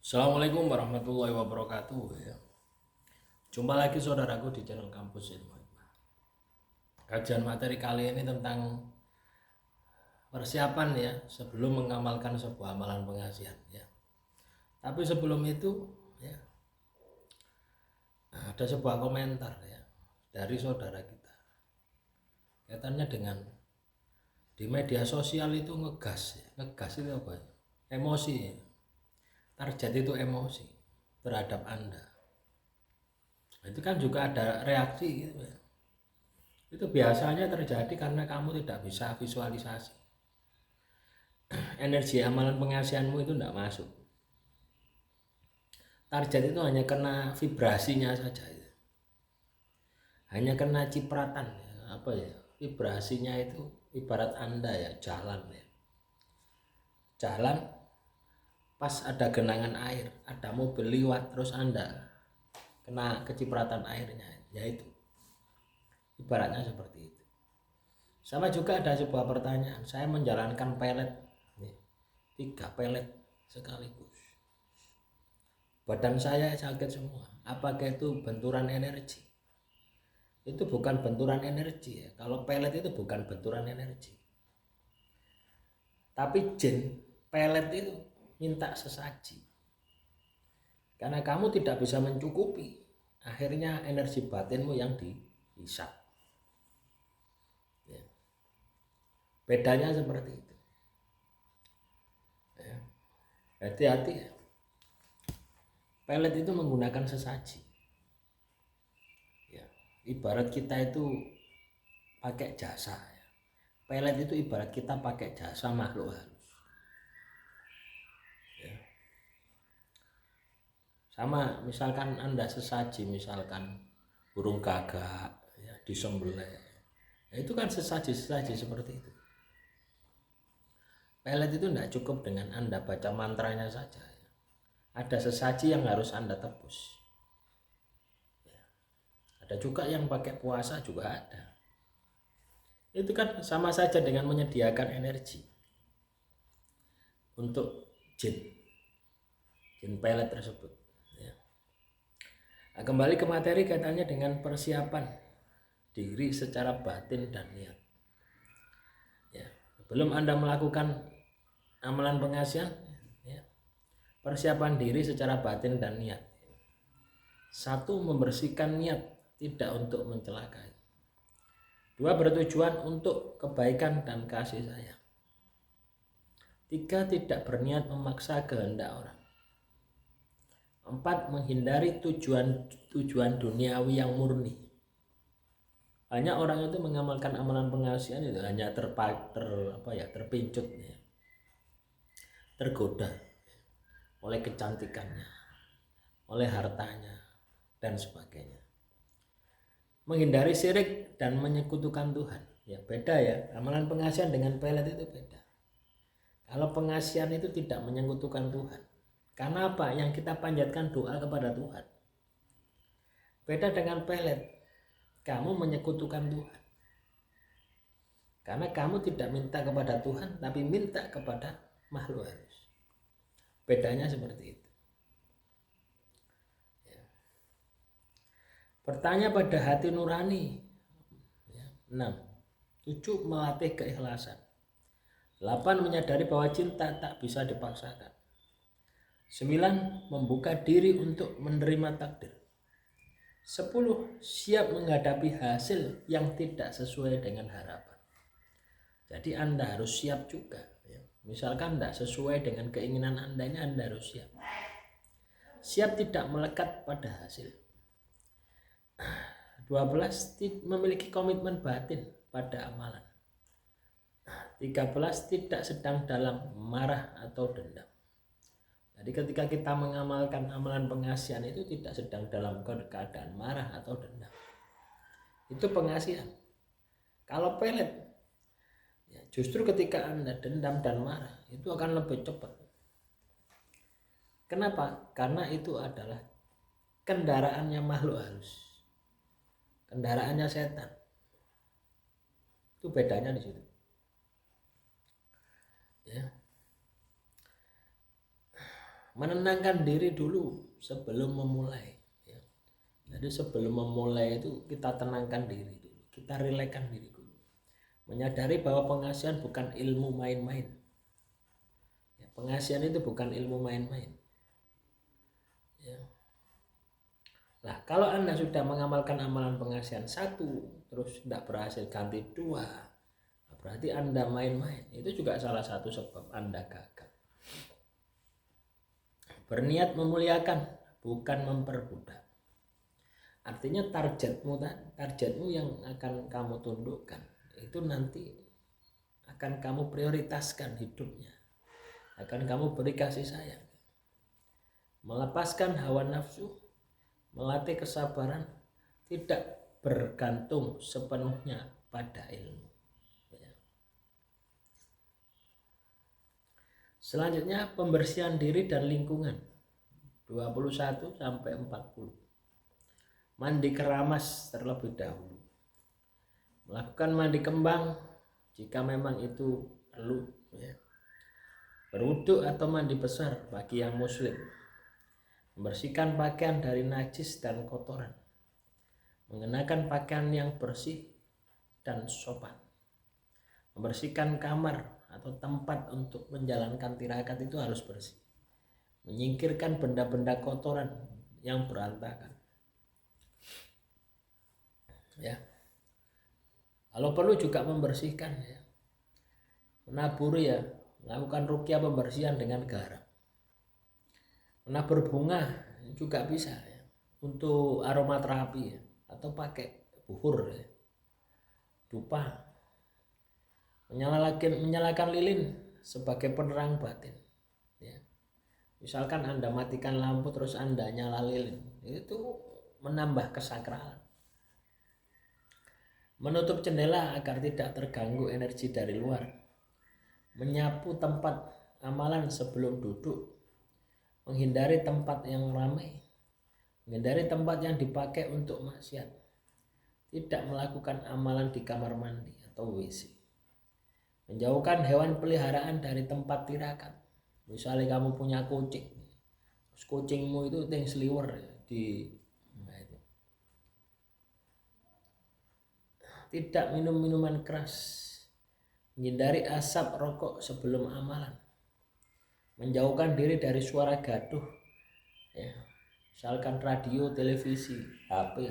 Assalamualaikum warahmatullahi wabarakatuh ya. Jumpa lagi saudaraku di channel Kampus Ilmu Hikmah. Kajian materi kali ini tentang persiapan ya sebelum mengamalkan sebuah amalan pengasihan ya. Tapi sebelum itu ya ada sebuah komentar ya dari saudara kita. Kaitannya dengan di media sosial itu ngegas ya. Ngegas itu apa ya? Emosi ya. Target itu emosi terhadap Anda. Itu kan juga ada reaksi gitu ya. Itu biasanya terjadi karena kamu tidak bisa visualisasi. Energi amalan pengasihanmu itu tidak masuk. Target itu hanya kena vibrasinya saja ya. Hanya kena cipratan ya. Apa ya, vibrasinya itu ibarat Anda ya jalan ya. Jalan pas ada genangan air, ada mobil lewat, terus Anda kena kecipratan airnya, yaitu ibaratnya seperti itu. Sama juga ada sebuah pertanyaan, saya menjalankan pelet 3 pelet sekaligus, badan saya sakit semua, apakah itu benturan energi? Itu bukan benturan energi ya. Kalau pelet itu bukan benturan energi, tapi jin pelet itu minta sesaji. Karena kamu tidak bisa mencukupi, akhirnya energi batinmu yang dihisap ya. Bedanya seperti itu ya. Hati-hati ya. Pelet itu menggunakan sesaji ya. Ibarat kita itu pakai jasa ya. Pelet itu ibarat kita pakai jasa makhluk halus ya. Sama misalkan Anda sesaji, misalkan burung gagak ya, disembelih ya, itu kan sesaji-sesaji seperti itu. Pelet itu tidak cukup dengan Anda baca mantranya saja ya. Ada sesaji yang harus Anda tebus ya. Ada juga yang pakai puasa juga ada. Itu kan sama saja dengan menyediakan energi untuk jin pelet tersebut ya. Nah, kembali ke materi kaitannya dengan persiapan diri secara batin dan niat ya. Sebelum Anda melakukan amalan pengasihan ya, persiapan diri secara batin dan niat. 1, membersihkan niat tidak untuk mencelakai. 2, bertujuan untuk kebaikan dan kasih sayang. 3, tidak berniat memaksa kehendak orang. 4, menghindari tujuan duniawi yang murni. Banyak orang itu mengamalkan amalan pengasihan itu hanya terpincut ya, tergoda oleh kecantikannya, oleh hartanya dan sebagainya. Menghindari syirik dan menyekutukan Tuhan ya, beda ya. Amalan pengasihan dengan pelet itu beda. Kalau pengasihan itu tidak menyekutukan Tuhan, karena apa? Yang kita panjatkan doa kepada Tuhan. Beda dengan pelet, kamu menyekutukan Tuhan, karena kamu tidak minta kepada Tuhan tapi minta kepada makhluk halus. Bedanya seperti itu ya. Bertanya pada hati nurani ya. 6, 7, melatih keikhlasan. 8, menyadari bahwa cinta tak bisa dipaksakan. 9, membuka diri untuk menerima takdir. 10, siap menghadapi hasil yang tidak sesuai dengan harapan. Jadi Anda harus siap juga ya. Misalkan tidak sesuai dengan keinginan Anda, ini Anda harus siap. Siap tidak melekat pada hasil. 12, memiliki komitmen batin pada amalan. 13, tidak sedang dalam marah atau dendam. Jadi ketika kita mengamalkan amalan pengasihan itu tidak sedang dalam keadaan marah atau dendam. Itu pengasihan. Kalau pelet ya, justru ketika Anda dendam dan marah itu akan lebih cepat. Kenapa? Karena itu adalah kendaraannya makhluk halus, kendaraannya setan. Itu bedanya di situ ya. menenangkan diri dulu sebelum memulai ya. Jadi sebelum memulai itu kita tenangkan diri dulu, kita relaxkan diri dulu, menyadari bahwa pengasihan bukan ilmu main-main ya, pengasihan itu bukan ilmu main-main ya. Nah, kalau Anda sudah mengamalkan amalan pengasihan 1 terus tidak berhasil, ganti 2, berarti Anda main-main. Itu juga salah satu sebab Anda gagal. Berniat memuliakan, bukan memperbudak. Artinya targetmu yang akan kamu tundukkan itu nanti akan kamu prioritaskan hidupnya, akan kamu beri kasih sayang, melepaskan hawa nafsu, melatih kesabaran, tidak bergantung sepenuhnya pada ilmu. Selanjutnya pembersihan diri dan lingkungan 21 sampai 40. Mandi keramas terlebih dahulu. Melakukan mandi kembang jika memang itu perlu ya. Berwudu atau mandi besar bagi yang muslim. Membersihkan pakaian dari najis dan kotoran. Mengenakan pakaian yang bersih dan sopan. Membersihkan kamar atau tempat untuk menjalankan tirakat itu harus bersih. Menyingkirkan benda-benda kotoran yang berantakan. Ya. Kalau perlu juga membersihkan ya. Menaburi ya, melakukan ruqyah pembersihan dengan garam. Menabur bunga juga bisa ya, untuk aromaterapi ya, atau pakai buhur ya, dupa. Menyalakan lilin sebagai penerang batin ya. Misalkan Anda matikan lampu terus Anda nyala lilin, itu menambah kesakralan. Menutup jendela agar tidak terganggu energi dari luar. Menyapu tempat amalan sebelum duduk. Menghindari tempat yang ramai. Menghindari tempat yang dipakai untuk maksiat. Tidak melakukan amalan di kamar mandi atau WC. Menjauhkan hewan peliharaan dari tempat tirakat. Misalnya kamu punya kucing, terus kucingmu itu ting sliwer di itu. Tidak minum minuman keras. Menghindari asap rokok sebelum amalan. Menjauhkan diri dari suara gaduh ya. Misalkan radio, televisi, HP.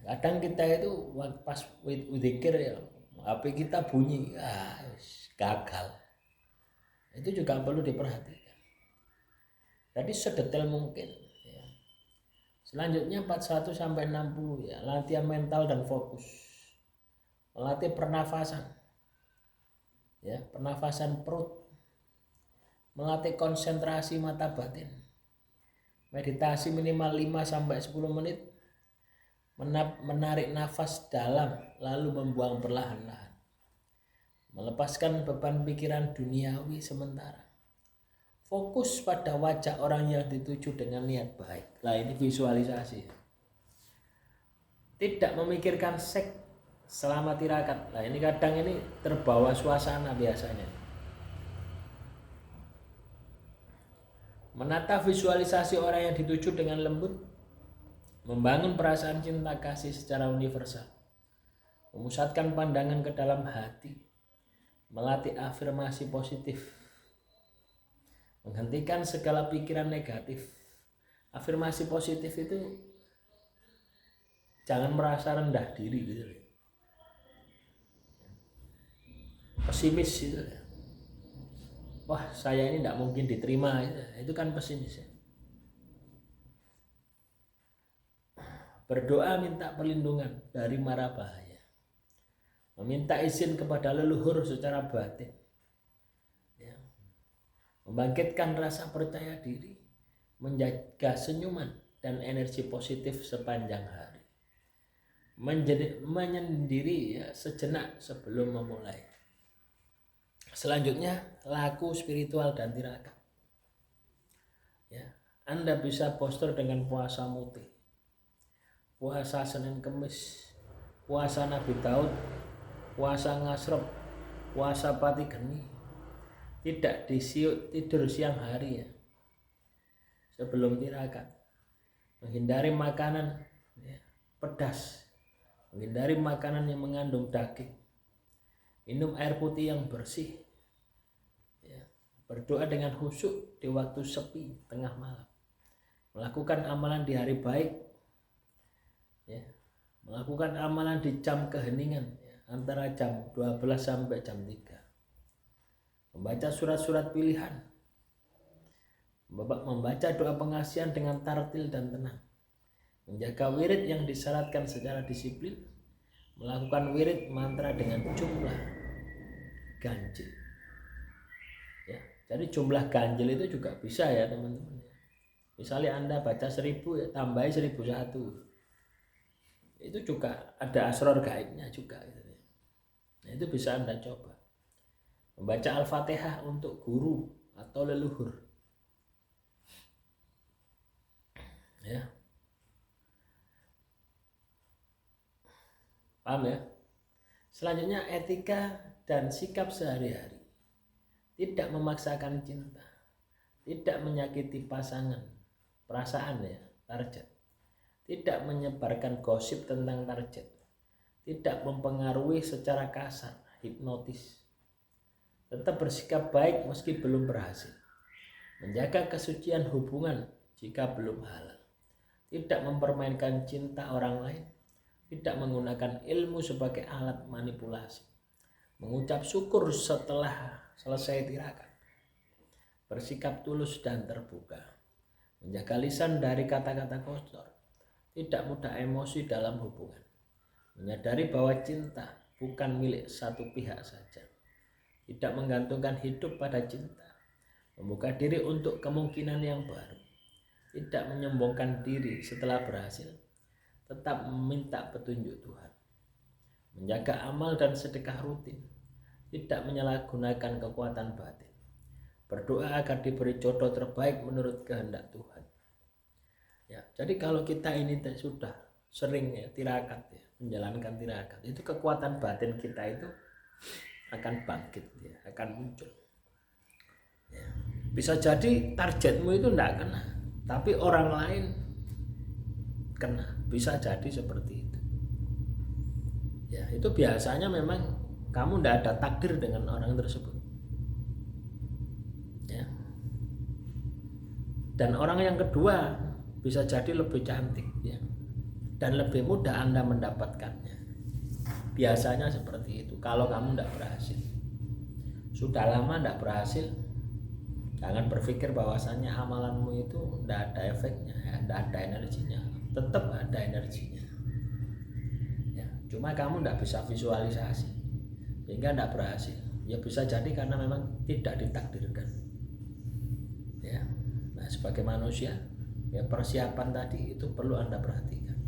Kadang kita itu pas zikir ya, HP kita bunyi, gagal. Itu juga perlu diperhatikan. Jadi sedetail mungkin ya. Selanjutnya 41 sampai 60 ya, latihan mental dan fokus. Melatih pernafasan. Ya, pernafasan perut. Melatih konsentrasi mata batin. Meditasi minimal 5 sampai 10 menit. Menarik nafas dalam lalu membuang perlahan-lahan. Melepaskan beban pikiran duniawi sementara. Fokus pada wajah orang yang dituju dengan niat baik. Nah, ini visualisasi. Tidak memikirkan seks selama tirakat. Nah, ini kadang ini terbawa suasana biasanya. Menata visualisasi orang yang dituju dengan lembut. Membangun perasaan cinta kasih secara universal. Memusatkan pandangan ke dalam hati. Melatih afirmasi positif. Menghentikan segala pikiran negatif. Afirmasi positif itu jangan merasa rendah diri gitu. Pesimis gitu. Wah, saya ini tidak mungkin diterima, itu kan pesimis ya. Berdoa minta perlindungan dari mara bahaya. Meminta izin kepada leluhur secara batin. Ya. Membangkitkan rasa percaya diri. Menjaga senyuman dan energi positif sepanjang hari. Menyendiri ya, sejenak sebelum memulai. Selanjutnya, laku spiritual dan tirakat. Ya, Anda bisa postur dengan puasa muti, puasa Senin Kemis, puasa Nabi Daud, puasa Ngasrep, puasa Pati Geni. Tidak tidur siang hari ya. sebelum tirakat. Menghindari makanan ya, pedas, menghindari makanan yang mengandung daging, minum air putih yang bersih, ya, berdoa dengan khusyuk di waktu sepi tengah malam, melakukan amalan di hari baik, ya, melakukan amalan di jam keheningan ya, antara jam 12 sampai jam 3, membaca surat-surat pilihan, membaca doa pengasihan dengan tartil dan tenang, menjaga wirid yang disyaratkan secara disiplin, melakukan wirid mantra dengan jumlah ganjil. Ya, jadi jumlah ganjil itu juga bisa ya teman-teman. Misalnya Anda baca 1000 ya, tambahi 1001. Itu juga ada asror gaibnya juga. Nah, itu bisa Anda coba. Membaca Al-Fatihah untuk guru atau leluhur. Ya. Paham ya? Selanjutnya etika dan sikap sehari-hari. Tidak memaksakan cinta, tidak menyakiti pasangan, perasaan ya, target. Tidak menyebarkan gosip tentang target. Tidak mempengaruhi secara kasar, hipnotis. Tetap bersikap baik meski belum berhasil. Menjaga kesucian hubungan jika belum halal. Tidak mempermainkan cinta orang lain, tidak menggunakan ilmu sebagai alat manipulasi, mengucap syukur setelah selesai tirakat, bersikap tulus dan terbuka, menjaga lisan dari kata-kata kotor, tidak mudah emosi dalam hubungan, menyadari bahwa cinta bukan milik satu pihak saja, tidak menggantungkan hidup pada cinta, membuka diri untuk kemungkinan yang baru, tidak menyombongkan diri setelah berhasil, tetap meminta petunjuk Tuhan, menjaga amal dan sedekah rutin, tidak menyalahgunakan kekuatan batin, berdoa agar diberi jodoh terbaik menurut kehendak Tuhan. Ya, jadi kalau kita ini sudah sering ya, tirakat ya, menjalankan tirakat, itu kekuatan batin kita itu akan bangkit ya, akan muncul. Ya. Bisa jadi targetmu itu tidak kena, tapi orang lain kena, bisa jadi seperti itu. Ya, itu biasanya memang kamu tidak ada takdir dengan orang tersebut. Ya. Dan orang yang kedua bisa jadi lebih cantik ya, dan lebih mudah Anda mendapatkannya. Biasanya seperti itu kalau kamu tidak berhasil. Sudah lama tidak berhasil, jangan berpikir bahwasannya amalanmu itu tidak ada efeknya, tidak ada energinya. Tetap ada energinya ya, cuma kamu tidak bisa visualisasi sehingga tidak berhasil. Ya bisa jadi karena memang tidak ditakdirkan ya. Nah, sebagai manusia ya, persiapan tadi itu perlu Anda perhatikan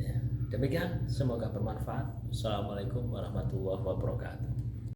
ya. Demikian, semoga bermanfaat. Assalamualaikum warahmatullahi wabarakatuh.